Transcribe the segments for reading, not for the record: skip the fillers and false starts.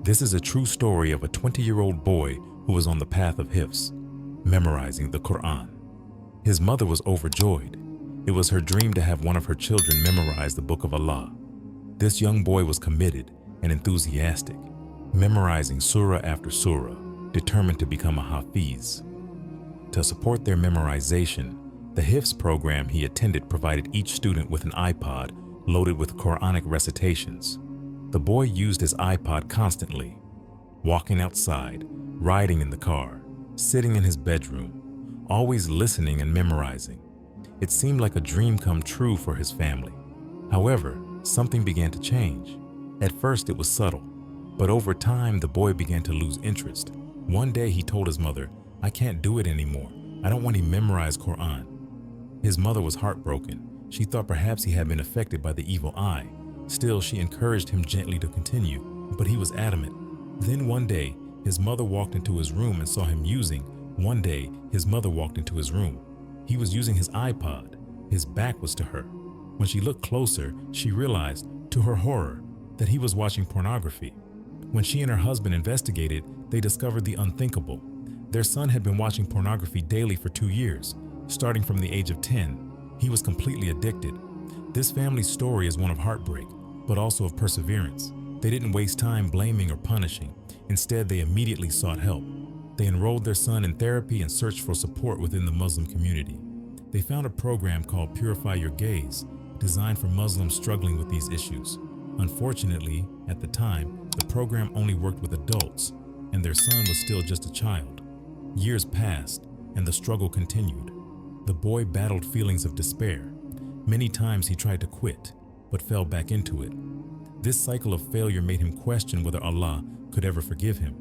This is a true story of a 20-year-old boy who was on the path of hifz, memorizing the Quran. His mother was overjoyed. It was her dream to have one of her children memorize the Book of Allah. This young boy was committed and enthusiastic, memorizing surah after surah, determined to become a hafiz. To support their memorization, the hifz program he attended provided each student with an iPod loaded with Quranic recitations. The boy used his iPod constantly, walking outside, riding in the car, sitting in his bedroom, always listening and memorizing. It seemed like a dream come true for his family. However, something began to change. At first it was subtle, but over time the boy began to lose interest. One day he told his mother, "I can't do it anymore. I don't want to memorize Quran." His mother was heartbroken. She thought perhaps he had been affected by the evil eye. Still, she encouraged him gently to continue, but he was adamant. Then one day, his mother walked into his room and saw him using. He was using his iPod. His back was to her. When she looked closer, she realized, to her horror, that he was watching pornography. When she and her husband investigated, they discovered the unthinkable. Their son had been watching pornography daily for 2 years. Starting from the age of 10, he was completely addicted. This family's story is one of heartbreak, but also of perseverance. They didn't waste time blaming or punishing. Instead, they immediately sought help. They enrolled their son in therapy and searched for support within the Muslim community. They found a program called Purify Your Gaze, designed for Muslims struggling with these issues. Unfortunately, at the time, the program only worked with adults, and their son was still just a child. Years passed, and the struggle continued. The boy battled feelings of despair. Many times he tried to quit, but fell back into it. This cycle of failure made him question whether Allah could ever forgive him.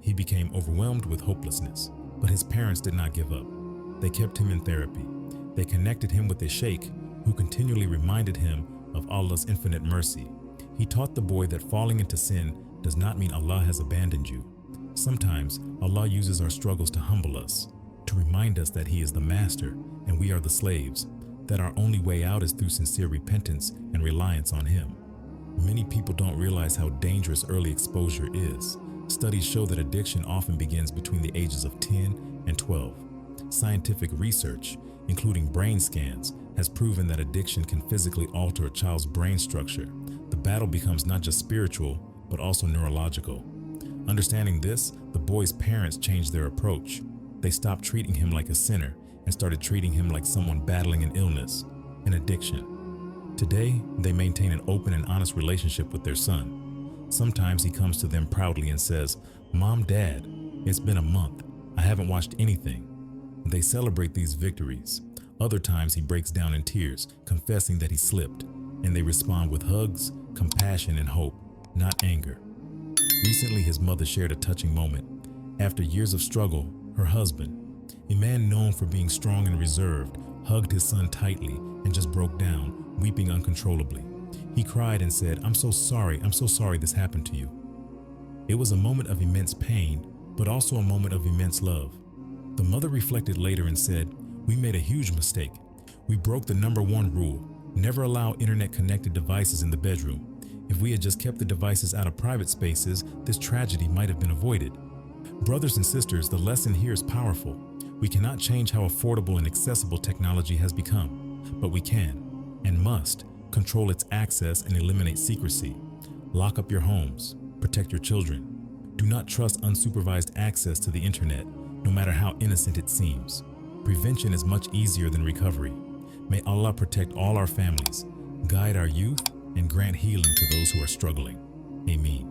He became overwhelmed with hopelessness, but his parents did not give up. They kept him in therapy. They connected him with a sheikh who continually reminded him of Allah's infinite mercy. He taught the boy that falling into sin does not mean Allah has abandoned you. Sometimes Allah uses our struggles to humble us, to remind us that He is the master and we are the slaves, that our only way out is through sincere repentance and reliance on Him. Many people don't realize how dangerous early exposure is. Studies show that addiction often begins between the ages of 10 and 12. Scientific research, including brain scans, has proven that addiction can physically alter a child's brain structure. The battle becomes not just spiritual, but also neurological. Understanding this, the boy's parents changed their approach. They stopped treating him like a sinner and started treating him like someone battling an illness, an addiction. Today, they maintain an open and honest relationship with their son. Sometimes he comes to them proudly and says, "Mom, Dad, it's been a month. I haven't watched anything." They celebrate these victories. Other times he breaks down in tears, confessing that he slipped, and they respond with hugs, compassion, and hope, not anger. Recently, his mother shared a touching moment. After years of struggle, her husband, a man known for being strong and reserved, hugged his son tightly and just broke down, weeping uncontrollably. He cried and said, I'm so sorry this happened to you." It was a moment of immense pain, but also a moment of immense love. The mother reflected later and said, "We made a huge mistake. We broke the #1 rule, never allow internet-connected devices in the bedroom. If we had just kept the devices out of private spaces, this tragedy might have been avoided." Brothers and sisters, the lesson here is powerful. We cannot change how affordable and accessible technology has become, but we can, and must, control its access and eliminate secrecy. Lock up your homes, protect your children. Do not trust unsupervised access to the internet, no matter how innocent it seems. Prevention is much easier than recovery. May Allah protect all our families, guide our youth, and grant healing to those who are struggling. Ameen.